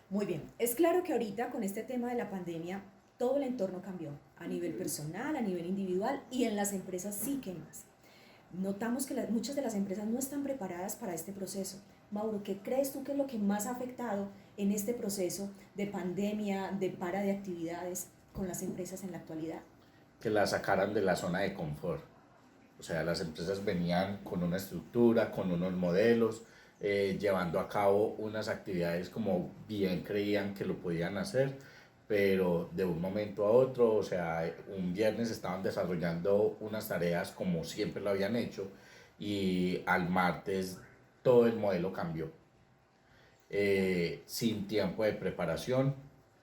Muy bien, es claro que ahorita con este tema de la pandemia todo el entorno cambió a nivel personal, a nivel individual y en las empresas sí que más. Notamos que muchas de las empresas no están preparadas para este proceso. Mauro, ¿qué crees tú que es lo que más ha afectado en este proceso de pandemia, de para de actividades con las empresas en la actualidad? Que la sacaran de la zona de confort. O sea, las empresas venían con una estructura, con unos modelos, llevando a cabo unas actividades como bien creían que lo podían hacer, pero de un momento a otro, o sea, un viernes estaban desarrollando unas tareas como siempre lo habían hecho y al martes todo el modelo cambió. Sin tiempo de preparación,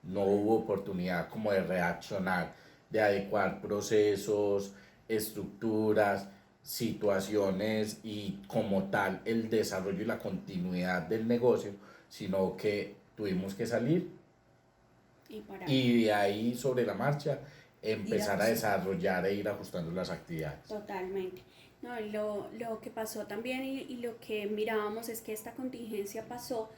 no hubo oportunidad como de reaccionar, de adecuar procesos, estructuras, situaciones y como tal el desarrollo y la continuidad del negocio, sino que tuvimos que salir Y parar. y de ahí sobre la marcha Ir empezar a ajustando. desarrollar e ir ajustando las actividades. Totalmente. No, y lo que pasó también y lo que mirábamos es que esta contingencia pasó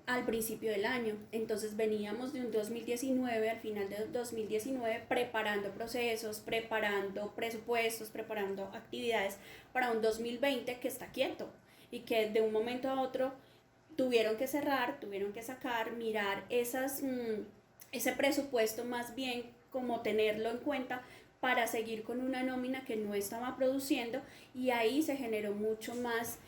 al principio del año. Entonces veníamos de un 2019, al final de 2019, preparando procesos, preparando presupuestos, preparando actividades para un 2020 que está quieto y que de un momento a otro tuvieron que cerrar, tuvieron que sacar, mirar ese presupuesto más bien como tenerlo en cuenta para seguir con una nómina que no estaba produciendo y ahí se generó mucho más,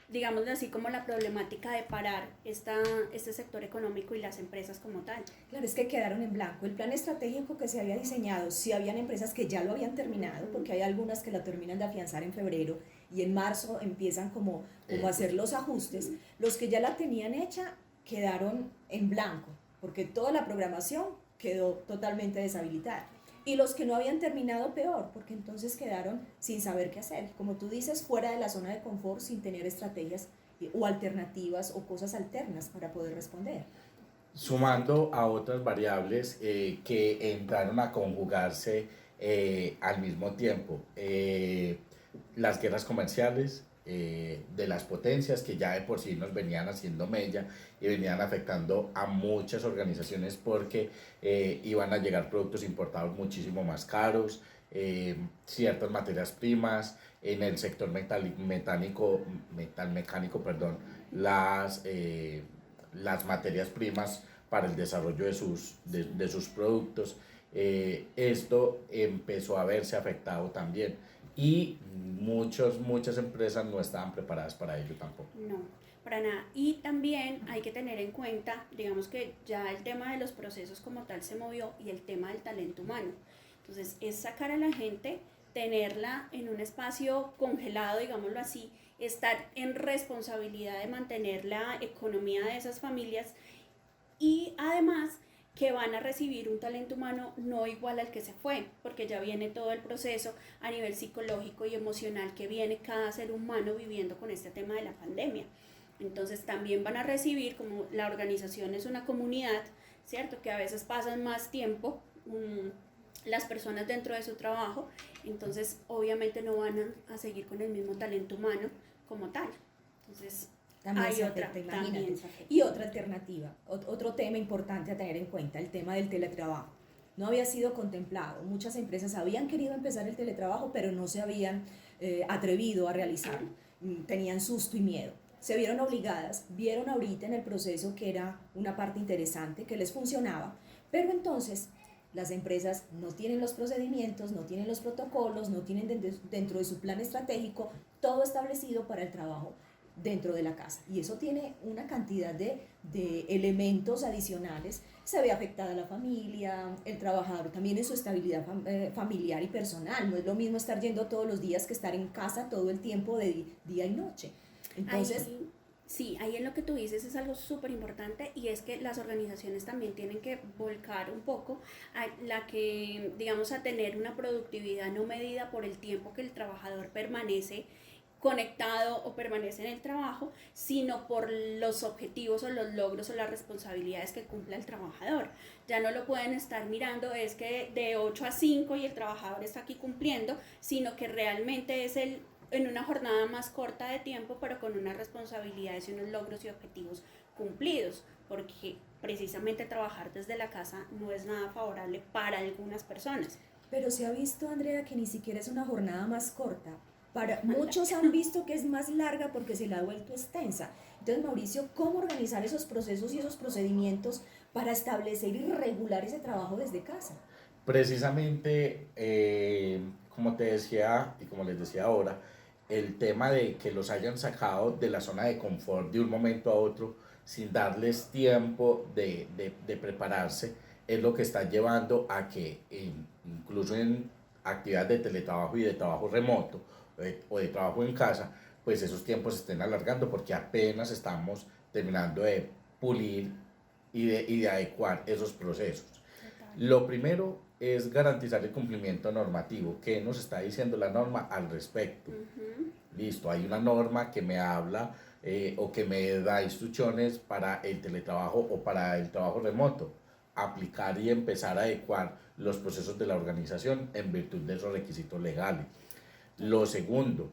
digamos así, como la problemática de parar este sector económico y las empresas como tal. Claro, es que quedaron en blanco. El plan estratégico que se había diseñado, sí habían empresas que ya lo habían terminado, porque hay algunas que lo terminan de afianzar en febrero y en marzo empiezan como a hacer los ajustes. Los que ya la tenían hecha quedaron en blanco, porque toda la programación quedó totalmente deshabilitada. Y los que no habían terminado peor, porque entonces quedaron sin saber qué hacer. Como tú dices, fuera de la zona de confort, sin tener estrategias o alternativas o cosas alternas para poder responder. Exacto. Sumando a otras variables que entraron a conjugarse al mismo tiempo. Las guerras comerciales de las potencias que ya de por sí nos venían haciendo mella y venían afectando a muchas organizaciones porque iban a llegar productos importados muchísimo más caros, ciertas materias primas, en el sector metalmecánico, perdón, las... las materias primas para el desarrollo de sus productos. Esto empezó a verse afectado también y muchas empresas no estaban preparadas para ello tampoco. No, para nada. Y también hay que tener en cuenta, digamos que ya el tema de los procesos como tal se movió y el tema del talento humano. Entonces, es sacar a la gente, tenerla en un espacio congelado, digámoslo así, estar en responsabilidad de mantener la economía de esas familias y además que van a recibir un talento humano no igual al que se fue, porque ya viene todo el proceso a nivel psicológico y emocional que viene cada ser humano viviendo con este tema de la pandemia. Entonces también van a recibir, como la organización es una comunidad, ¿cierto? Que a veces pasan más tiempo las personas dentro de su trabajo, entonces obviamente no van a seguir con el mismo talento humano como tal. Entonces También hay se otra, afecta, imagínate. también se afecta. Y otra alternativa, otro tema importante a tener en cuenta, el tema del teletrabajo. No había sido contemplado. Muchas empresas habían querido empezar el teletrabajo, pero no se habían atrevido a realizarlo. Tenían susto y miedo. Se vieron obligadas, vieron ahorita en el proceso que era una parte interesante, que les funcionaba, pero entonces las empresas no tienen los procedimientos, no tienen los protocolos, no tienen dentro de su plan estratégico todo establecido para el trabajo dentro de la casa. Y eso tiene una cantidad de elementos adicionales. Se ve afectada la familia, el trabajador también en su estabilidad familiar y personal. No es lo mismo estar yendo todos los días que estar en casa todo el tiempo de día y noche. Entonces, Ahí, sí, ahí en lo que tú dices es algo súper importante y es que las organizaciones también tienen que volcar un poco a la que, digamos, a tener una productividad no medida por el tiempo que el trabajador permanece conectado o permanece en el trabajo, sino por los objetivos o los logros o las responsabilidades que cumpla el trabajador. Ya no lo pueden estar mirando, es que de 8 a 5 y el trabajador está aquí cumpliendo, sino que realmente es en una jornada más corta de tiempo, pero con unas responsabilidades y unos logros y objetivos cumplidos, porque precisamente trabajar desde la casa no es nada favorable para algunas personas. Pero se ha visto, Andrea, que ni siquiera es una jornada más corta. Para muchos han visto que es más larga porque se la ha vuelto extensa. Entonces, Mauricio, ¿cómo organizar esos procesos y esos procedimientos para establecer y regular ese trabajo desde casa? Precisamente, como te decía y como les decía ahora, el tema de que los hayan sacado de la zona de confort de un momento a otro sin darles tiempo de prepararse es lo que está llevando a que incluso en actividades de teletrabajo y de trabajo remoto o de trabajo en casa, pues esos tiempos se estén alargando porque apenas estamos terminando de pulir y de adecuar esos procesos. Total. Lo primero es garantizar el cumplimiento normativo. ¿Qué nos está diciendo la norma al respecto? Ujú. Listo, hay una norma que me habla o que me da instrucciones para el teletrabajo o para el trabajo remoto. Aplicar y empezar a adecuar los procesos de la organización en virtud de esos requisitos legales. Lo Total. segundo,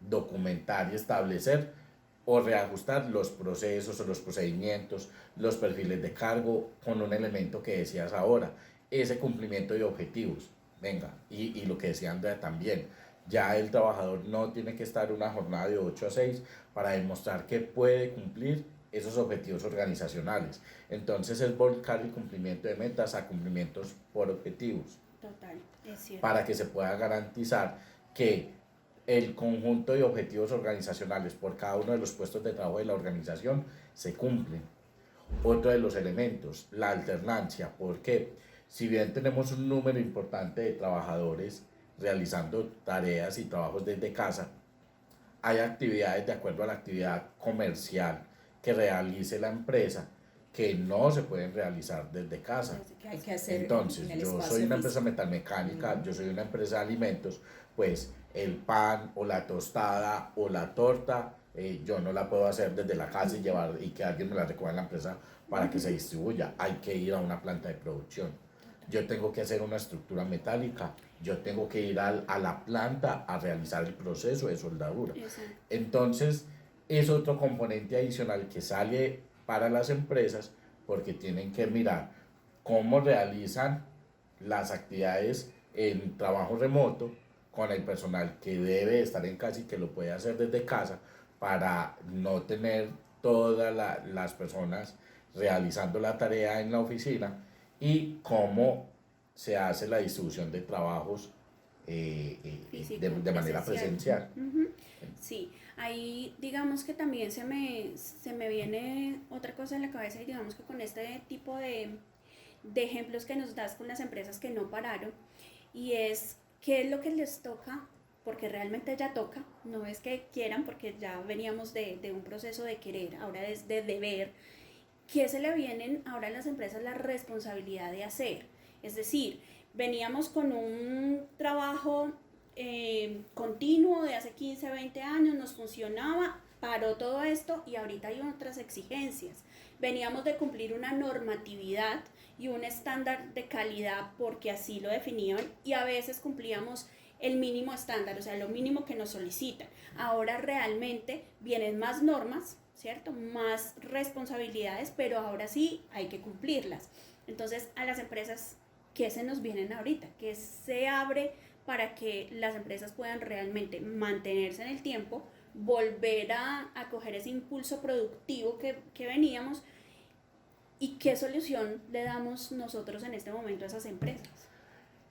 documentar y establecer o reajustar los procesos o los procedimientos, los perfiles de cargo con un elemento que decías ahora, ese cumplimiento de objetivos. Venga, y lo que decía Andrea también, ya el trabajador no tiene que estar una jornada de 8 a 6 para demostrar que puede cumplir esos objetivos organizacionales. Entonces es volcar el cumplimiento de metas a cumplimientos por objetivos Total, es cierto. para que se pueda garantizar que el conjunto de objetivos organizacionales por cada uno de los puestos de trabajo de la organización se cumplen. Otro de los elementos, la alternancia, porque si bien tenemos un número importante de trabajadores realizando tareas y trabajos desde casa, hay actividades de acuerdo a la actividad comercial que realice la empresa que no se pueden realizar desde casa. Que hay que hacer Entonces, en el yo espacio soy una empresa físico. metalmecánica, yo soy una empresa de alimentos, pues el pan o la tostada o la torta, yo no la puedo hacer desde la casa y llevar y que alguien me la recoja en la empresa para que se distribuya. Hay que ir a una planta de producción. Yo tengo que hacer una estructura metálica, yo tengo que ir a la planta a realizar el proceso de soldadura. Exacto. Entonces, es otro componente adicional que sale para las empresas porque tienen que mirar cómo realizan las actividades en trabajo remoto con el personal que debe estar en casa y que lo puede hacer desde casa para no tener todas las personas realizando la tarea en la oficina y cómo se hace la distribución de trabajos Físico, de manera presencial. Ujú. Sí, ahí digamos que también se me viene otra cosa en la cabeza y digamos que con este tipo de ejemplos que nos das con las empresas que no pararon y es qué es lo que les toca, porque realmente ya toca, no es que quieran porque ya veníamos de un proceso de querer, ahora es de deber, qué se le vienen ahora a las empresas la responsabilidad de hacer, es decir, veníamos con un trabajo continuo de hace 15, 20 años, nos funcionaba, paró todo esto y ahorita hay otras exigencias. Veníamos de cumplir una normatividad y un estándar de calidad porque así lo definían y a veces cumplíamos el mínimo estándar, o sea, lo mínimo que nos solicitan. Ahora realmente vienen más normas, ¿cierto? Más responsabilidades, pero ahora sí hay que cumplirlas. Entonces, a las empresas, ¿qué se nos vienen ahorita? ¿Qué se abre para que las empresas puedan realmente mantenerse en el tiempo, volver a coger ese impulso productivo que veníamos y qué solución le damos nosotros en este momento a esas empresas?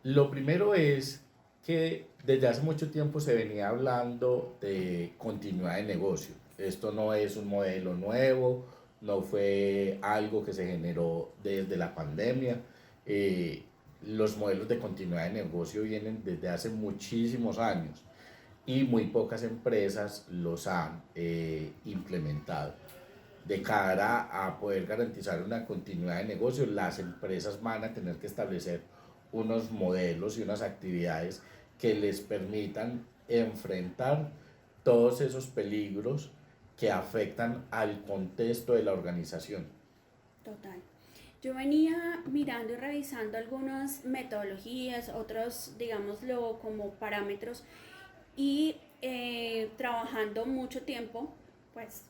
Lo primero es que desde hace mucho tiempo se venía hablando de continuidad de negocio. Esto no es un modelo nuevo, no fue algo que se generó desde la pandemia. Eh, los modelos de continuidad de negocio vienen desde hace muchísimos años y muy pocas empresas los han implementado. De cara a poder garantizar una continuidad de negocio, las empresas van a tener que establecer unos modelos y unas actividades que les permitan enfrentar todos esos peligros que afectan al contexto de la organización. Total. Yo venía mirando y revisando algunas metodologías, otros, digámoslo, como parámetros, y trabajando mucho tiempo, pues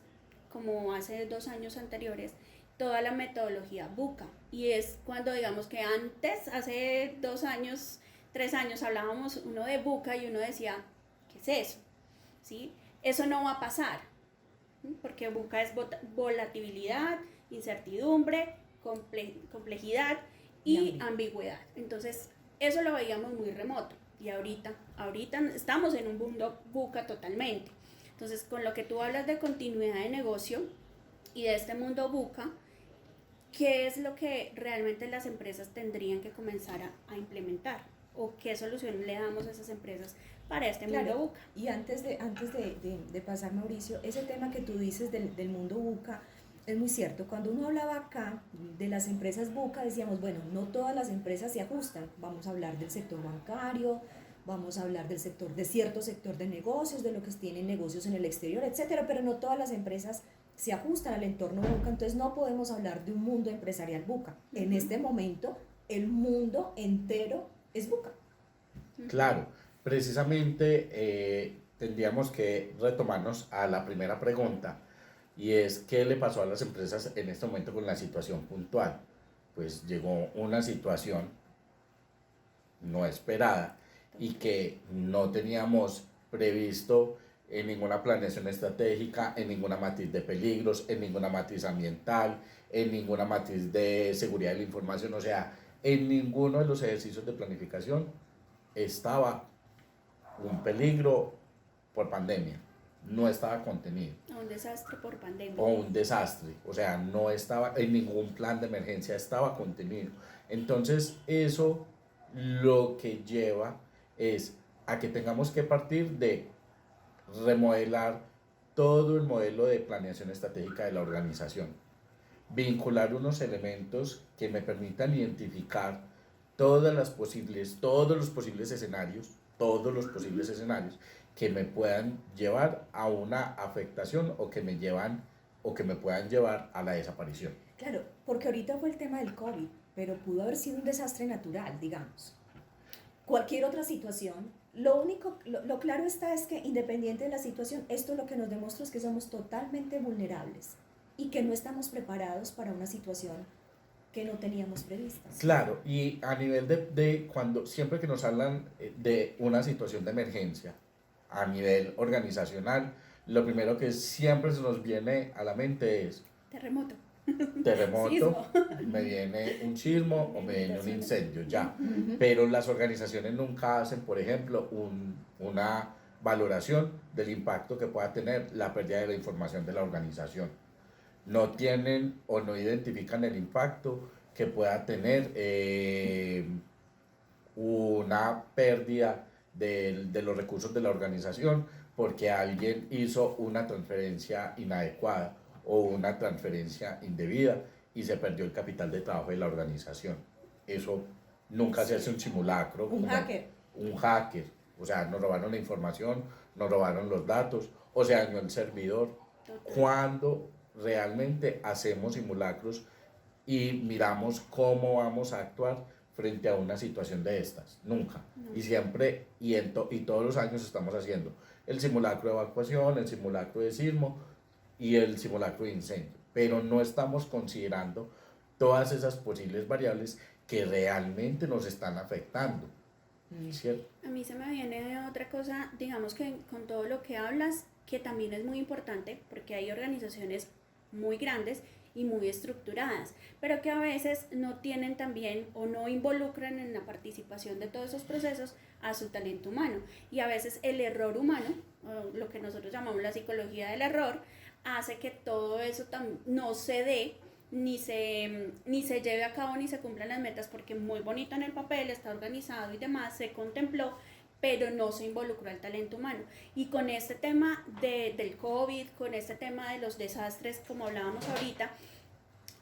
como hace 2 años anteriores, toda la metodología BUCA. Y es cuando digamos que antes, hace 2 años, 3 años, hablábamos uno de BUCA y uno decía, ¿qué es eso? ¿Sí? Eso no va a pasar, porque BUCA es volatilidad, incertidumbre, complejidad y ambigüedad. Entonces, eso lo veíamos muy remoto. Y ahorita estamos en un mundo BUCA totalmente. Entonces, con lo que tú hablas de continuidad de negocio y de este mundo BUCA, ¿qué es lo que realmente las empresas tendrían que comenzar a implementar? ¿O qué solución le damos a esas empresas para este mundo BUCA? Y antes de pasar, Mauricio, ese tema que tú dices del mundo BUCA es muy cierto. Cuando uno hablaba acá de las empresas BUCA, decíamos, bueno, no todas las empresas se ajustan. Vamos a hablar del sector bancario, vamos a hablar del sector, de cierto sector de negocios, de lo que tienen negocios en el exterior, etcétera, pero no todas las empresas se ajustan al entorno BUCA, entonces no podemos hablar de un mundo empresarial BUCA. En este momento, el mundo entero es BUCA. Claro, precisamente tendríamos que retomarnos a la primera pregunta, y es ¿qué le pasó a las empresas en este momento con la situación puntual? Pues llegó una situación no esperada y que no teníamos previsto en ninguna planeación estratégica, en ninguna matriz de peligros, en ninguna matriz ambiental, en ninguna matriz de seguridad de la información, o sea, en ninguno de los ejercicios de planificación estaba un peligro por pandemia, no estaba contenido. O un desastre por pandemia. O un desastre, o sea, no estaba en ningún plan de emergencia, estaba contenido. Entonces, eso lo que lleva es a que tengamos que partir de remodelar todo el modelo de planeación estratégica de la organización, vincular unos elementos que me permitan identificar todos los posibles escenarios que me puedan llevar a una afectación o que me puedan llevar a la desaparición. Claro, porque ahorita fue el tema del COVID, pero pudo haber sido un desastre natural, digamos. Cualquier otra situación, lo claro está es que independiente de la situación, esto lo que nos demuestra es que somos totalmente vulnerables y que no estamos preparados para una situación que no teníamos prevista. Claro, y a nivel de cuando siempre que nos hablan de una situación de emergencia a nivel organizacional, lo primero que siempre se nos viene a la mente es terremoto, me viene un sismo o me viene un incendio, ya. Pero las organizaciones nunca hacen, por ejemplo, una valoración del impacto que pueda tener la pérdida de la información de la organización. No tienen o no identifican el impacto que pueda tener una pérdida de los recursos de la organización porque alguien hizo una transferencia inadecuada o una transferencia indebida y se perdió el capital de trabajo de la organización. Eso nunca se hace un simulacro. Un hacker. Un hacker. O sea, nos robaron la información, nos robaron los datos o se dañó el servidor. Cuando realmente hacemos simulacros y miramos cómo vamos a actuar frente a una situación de estas, nunca. Y siempre, y todos los años estamos haciendo el simulacro de evacuación, el simulacro de sismo y el simulacro de incendio, pero no estamos considerando todas esas posibles variables que realmente nos están afectando. ¿Cierto? A mí se me viene otra cosa, digamos que con todo lo que hablas, que también es muy importante, porque hay organizaciones muy grandes y muy estructuradas, pero que a veces no tienen también o no involucran en la participación de todos esos procesos a su talento humano. Y a veces el error humano, o lo que nosotros llamamos la psicología del error, hace que todo eso no se dé, ni se lleve a cabo, ni se cumplan las metas, porque muy bonito en el papel, está organizado y demás, se contempló, pero no se involucró al talento humano. Y con este tema del COVID, con este tema de los desastres, como hablábamos ahorita,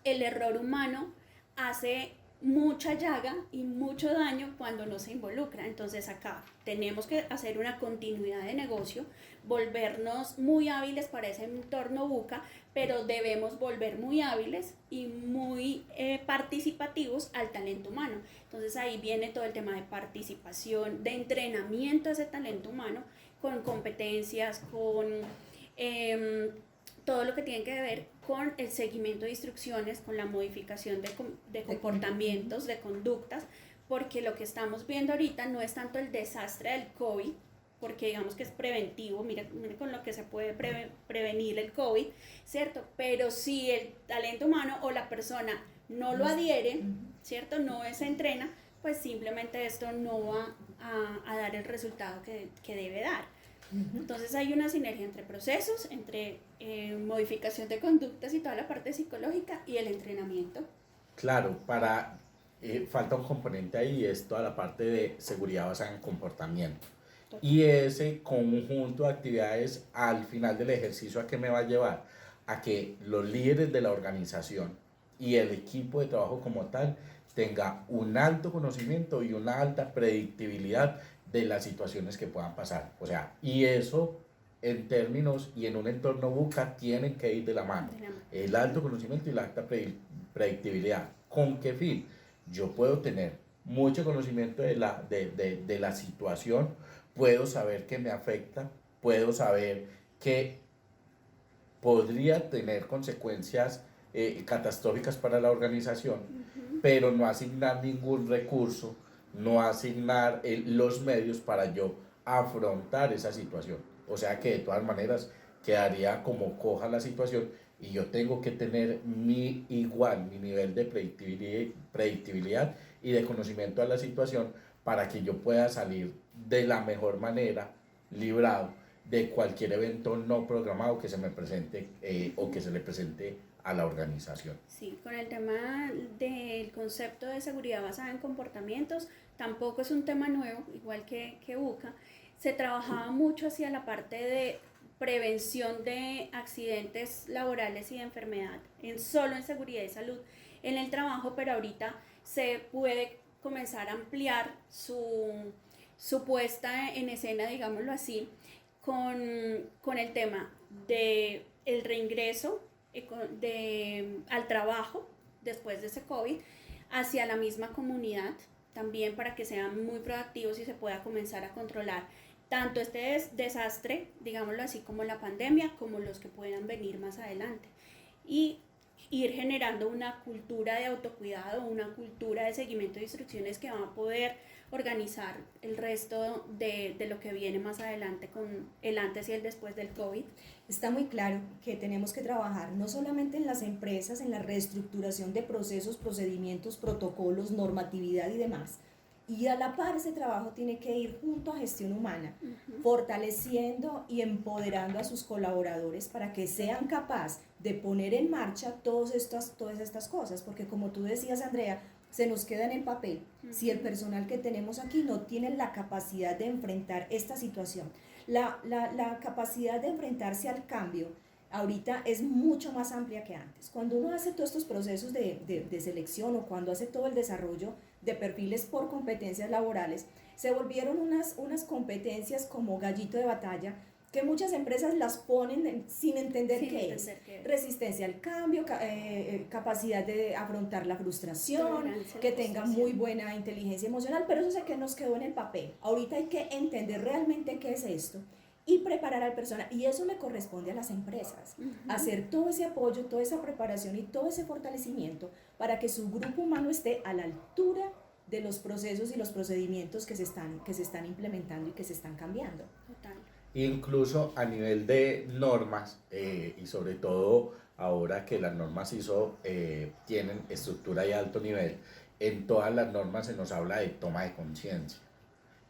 el error humano hace mucha llaga y mucho daño cuando no se involucra. Entonces acá tenemos que hacer una continuidad de negocio, volvernos muy hábiles para ese entorno BUCA, pero debemos volver muy hábiles y muy participativos al talento humano. Entonces ahí viene todo el tema de participación, de entrenamiento a ese talento humano con competencias, con todo lo que tiene que ver con el seguimiento de instrucciones, con la modificación de comportamientos, de conductas, porque lo que estamos viendo ahorita no es tanto el desastre del COVID, porque digamos que es preventivo, mire con lo que se puede prevenir el COVID, ¿cierto? Pero si el talento humano o la persona no lo adhiere, ¿cierto? No se entrena, pues simplemente esto no va a dar el resultado que debe dar. Entonces hay una sinergia entre procesos, entre modificación de conductas y toda la parte psicológica y el entrenamiento. Claro, falta un componente ahí, es toda la parte de seguridad basada en comportamiento. Y ese conjunto de actividades al final del ejercicio, ¿a qué me va a llevar? A que los líderes de la organización y el equipo de trabajo como tal tenga un alto conocimiento y una alta predictibilidad de las situaciones que puedan pasar. O sea, y eso en términos y en un entorno buca tienen que ir de la mano. El alto conocimiento y la alta predictibilidad. ¿Con qué fin? Yo puedo tener mucho conocimiento de la situación, puedo saber que me afecta, puedo saber que podría tener consecuencias catastróficas para la organización, pero no asignar ningún recurso, no asignar los medios para yo afrontar esa situación. O sea que de todas maneras quedaría como coja la situación y yo tengo que tener mi nivel de predictibilidad y de conocimiento de la situación para que yo pueda salir de la mejor manera librado de cualquier evento no programado que se me presente o que se le presente a la organización. Sí, con el tema del concepto de seguridad basada en comportamientos, tampoco es un tema nuevo, igual que UCA. Se trabajaba mucho hacia la parte de prevención de accidentes laborales y de enfermedad, solo en seguridad y salud en el trabajo, pero ahorita se puede comenzar a ampliar su puesta en escena, digámoslo así, con el tema de el reingreso al trabajo después de ese COVID hacia la misma comunidad, también para que sean muy proactivos y se pueda comenzar a controlar tanto este desastre, digámoslo así, como la pandemia, como los que puedan venir más adelante. Y ir generando una cultura de autocuidado, una cultura de seguimiento de instrucciones que va a poder organizar el resto de lo que viene más adelante con el antes y el después del COVID. Está muy claro que tenemos que trabajar no solamente en las empresas, en la reestructuración de procesos, procedimientos, protocolos, normatividad y demás. Y a la par ese trabajo tiene que ir junto a gestión humana, fortaleciendo y empoderando a sus colaboradores para que sean capaces de poner en marcha todas estas cosas, porque como tú decías, Andrea, se nos queda en el papel si el personal que tenemos aquí no tiene la capacidad de enfrentar esta situación. La capacidad de enfrentarse al cambio ahorita es mucho más amplia que antes. Cuando uno hace todos estos procesos de selección o cuando hace todo el desarrollo de perfiles por competencias laborales, se volvieron unas competencias como gallito de batalla que muchas empresas las ponen sin entender qué es. Resistencia al cambio, capacidad de afrontar la frustración, que tenga muy buena inteligencia emocional, pero eso es que nos quedó en el papel. Ahorita hay que entender realmente qué es esto y preparar al personal, y eso le corresponde a las empresas, hacer todo ese apoyo, toda esa preparación y todo ese fortalecimiento para que su grupo humano esté a la altura de los procesos y los procedimientos que se están implementando y que se están cambiando. Total. Incluso a nivel de normas y sobre todo ahora que las normas ISO tienen estructura y alto nivel, en todas las normas se nos habla de toma de conciencia.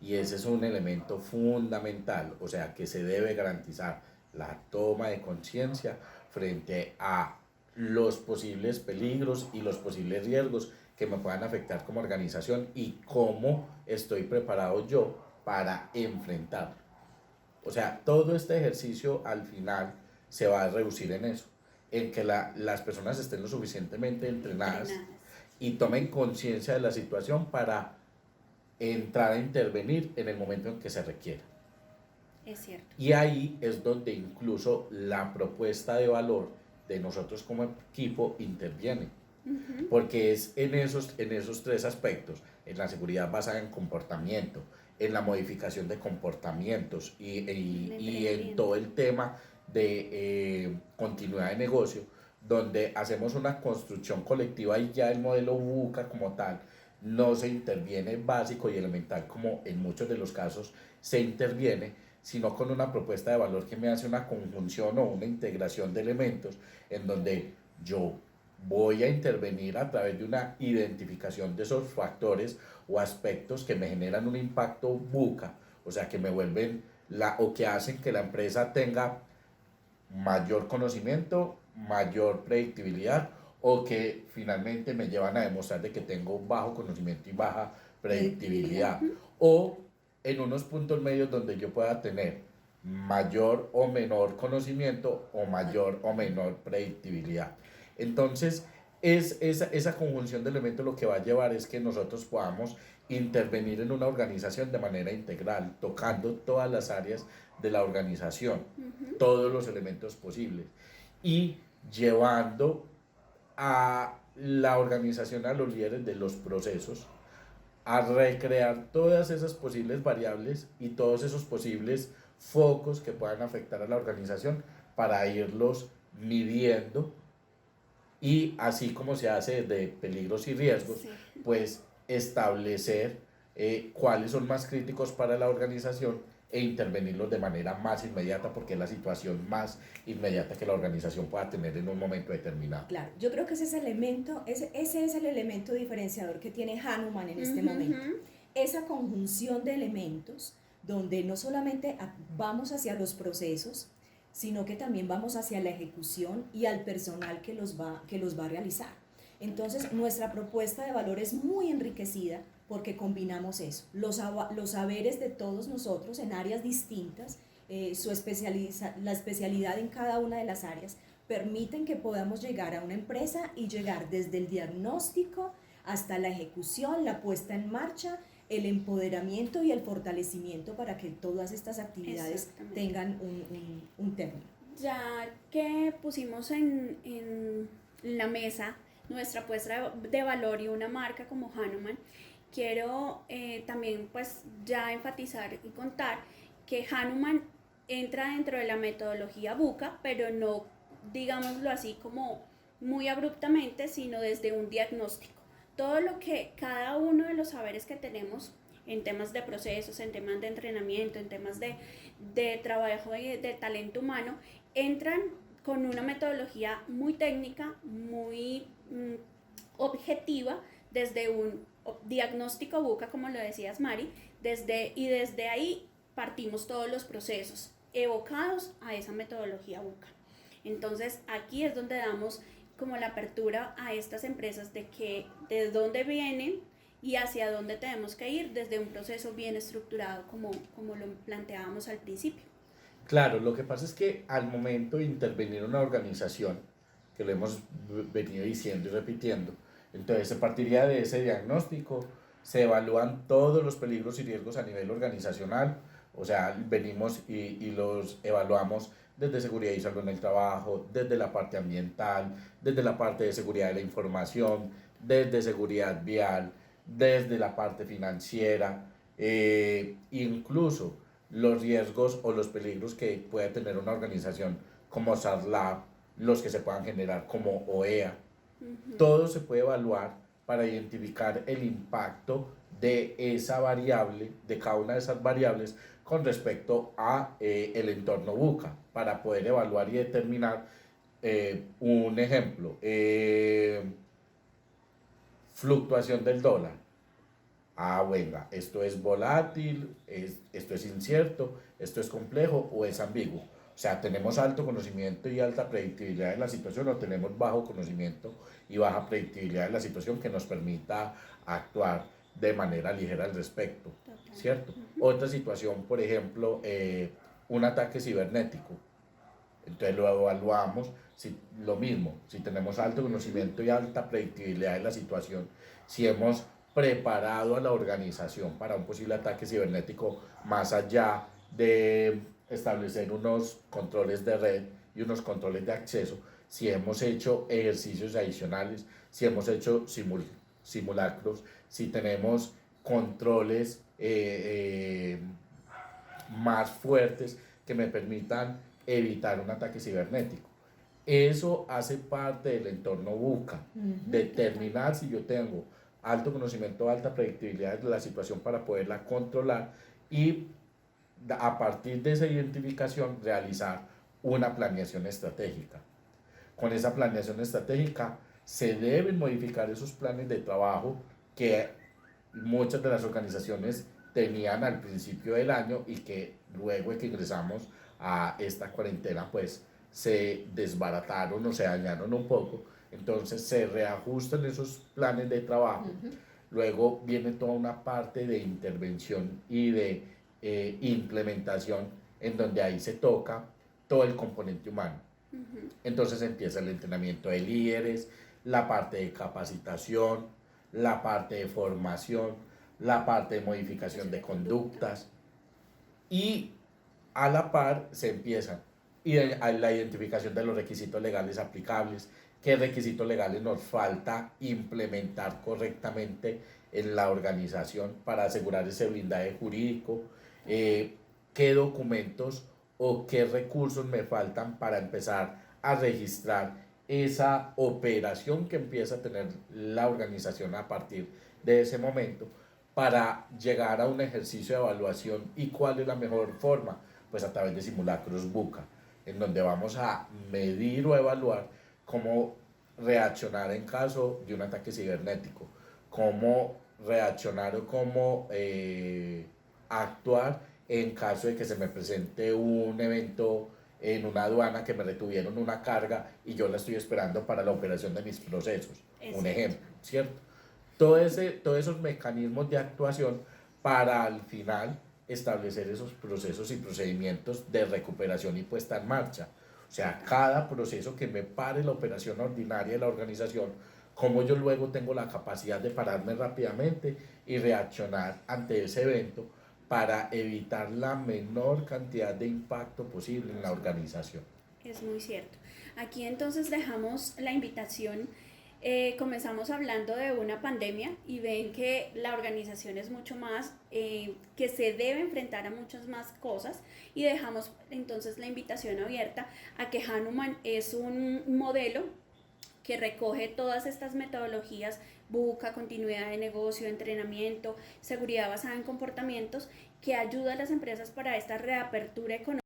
Y ese es un elemento fundamental, o sea que se debe garantizar la toma de conciencia frente a los posibles peligros y los posibles riesgos que me puedan afectar como organización y cómo estoy preparado yo para enfrentarlo. O sea, todo este ejercicio al final se va a reducir en eso, en que las personas estén lo suficientemente entrenadas y tomen conciencia de la situación para entrar a intervenir en el momento en que se requiera. Es cierto. Y ahí es donde incluso la propuesta de valor de nosotros como equipo interviene, porque es en esos tres aspectos, en la seguridad basada en comportamiento, en la modificación de comportamientos y en Entrenamiento. todo el tema de continuidad de negocio, donde hacemos una construcción colectiva y ya el modelo VUCA como tal no se interviene básico y elemental como en muchos de los casos se interviene, sino con una propuesta de valor que me hace una conjunción o una integración de elementos en donde yo voy a intervenir a través de una identificación de esos factores o aspectos que me generan un impacto buca, o sea, que me vuelven o que hacen que la empresa tenga mayor conocimiento, mayor predictibilidad o que finalmente me llevan a demostrar de que tengo bajo conocimiento y baja predictibilidad o en unos puntos medios donde yo pueda tener mayor o menor conocimiento o mayor o menor predictibilidad. Entonces, esa conjunción de elementos lo que va a llevar es que nosotros podamos intervenir en una organización de manera integral, tocando todas las áreas de la organización, todos los elementos posibles y llevando a la organización, a los líderes de los procesos, a recrear todas esas posibles variables y todos esos posibles focos que puedan afectar a la organización para irlos midiendo y así como se hace de peligros y riesgos, Sí. pues establecer cuáles son más críticos para la organización e intervenirlos de manera más inmediata porque es la situación más inmediata que la organización pueda tener en un momento determinado. Claro, yo creo que ese es el elemento diferenciador que tiene Hanuman en este momento. Esa conjunción de elementos donde no solamente vamos hacia los procesos, sino que también vamos hacia la ejecución y al personal que los va a realizar. Entonces, nuestra propuesta de valor es muy enriquecida porque combinamos eso, los saberes de todos nosotros en áreas distintas, la especialidad en cada una de las áreas, permiten que podamos llegar a una empresa y llegar desde el diagnóstico hasta la ejecución, la puesta en marcha, el empoderamiento y el fortalecimiento para que todas estas actividades tengan un término. Ya que pusimos en la mesa nuestra puesta de valor y una marca como Hanuman, quiero también pues ya enfatizar y contar que Hanuman entra dentro de la metodología VUCA, pero no, digámoslo así, como muy abruptamente, sino desde un diagnóstico. Todo lo que cada uno de los saberes que tenemos en temas de procesos, en temas de entrenamiento, en temas de trabajo de talento humano, entran con una metodología muy técnica, muy objetiva, desde un diagnóstico VUCA, como lo decías Mari, desde ahí partimos todos los procesos evocados a esa metodología VUCA. Entonces aquí es donde damos como la apertura a estas empresas de dónde vienen y hacia dónde tenemos que ir desde un proceso bien estructurado como lo planteábamos al principio. Claro, lo que pasa es que al momento de intervenir una organización, que lo hemos venido diciendo y repitiendo, entonces se partiría de ese diagnóstico, se evalúan todos los peligros y riesgos a nivel organizacional, o sea, venimos y los evaluamos desde seguridad y salud en el trabajo, desde la parte ambiental, desde la parte de seguridad de la información, desde seguridad vial, desde la parte financiera, incluso los riesgos o los peligros que puede tener una organización como SARLAB, los que se puedan generar como OEA. Todo se puede evaluar para identificar el impacto de esa variable, de cada una de esas variables con respecto a el entorno VUCA, para poder evaluar y determinar un ejemplo, fluctuación del dólar. Venga, esto es volátil, esto es incierto, esto es complejo o es ambiguo. O sea, tenemos alto conocimiento y alta predictibilidad de la situación o tenemos bajo conocimiento y baja predictibilidad de la situación que nos permita actuar de manera ligera al respecto, ¿cierto? Otra situación, por ejemplo, un ataque cibernético. Entonces lo evaluamos, lo mismo, si tenemos alto conocimiento y alta predictibilidad de la situación, si hemos preparado a la organización para un posible ataque cibernético más allá de establecer unos controles de red y unos controles de acceso, si hemos hecho ejercicios adicionales, si hemos hecho simulacros, si tenemos controles más fuertes que me permitan evitar un ataque cibernético. Eso hace parte del entorno BUCA, determinar si yo tengo alto conocimiento, alta predictibilidad de la situación para poderla controlar y a partir de esa identificación realizar una planeación estratégica. Con esa planeación estratégica se deben modificar esos planes de trabajo que muchas de las organizaciones tenían al principio del año y que luego de que ingresamos a esta cuarentena pues se desbarataron o se dañaron un poco. Entonces se reajustan esos planes de trabajo. Luego viene toda una parte de intervención y de implementación en donde ahí se toca todo el componente humano. Entonces empieza el entrenamiento de líderes, la parte de capacitación, la parte de formación, la parte de modificación de conductas y a la par se empieza la identificación de los requisitos legales aplicables, qué requisitos legales nos falta implementar correctamente en la organización para asegurar ese blindaje jurídico, qué documentos o qué recursos me faltan para empezar a registrar esa operación que empieza a tener la organización a partir de ese momento para llegar a un ejercicio de evaluación. ¿Y cuál es la mejor forma? Pues a través de simulacros BUCA, en donde vamos a medir o evaluar cómo reaccionar en caso de un ataque cibernético, cómo reaccionar o cómo actuar en caso de que se me presente un evento en una aduana que me retuvieron una carga y yo la estoy esperando para la operación de mis procesos. Un ejemplo, ¿cierto? Todos esos mecanismos de actuación para al final establecer esos procesos y procedimientos de recuperación y puesta en marcha. O sea, cada proceso que me pare la operación ordinaria de la organización, cómo yo luego tengo la capacidad de pararme rápidamente y reaccionar ante ese evento para evitar la menor cantidad de impacto posible en la organización. Es muy cierto. Aquí entonces dejamos la invitación. Comenzamos hablando de una pandemia y ven que la organización es mucho más, que se debe enfrentar a muchas más cosas, y dejamos entonces la invitación abierta a que Hanuman es un modelo que recoge todas estas metodologías: BUCA, continuidad de negocio, entrenamiento, seguridad basada en comportamientos, que ayuda a las empresas para esta reapertura económica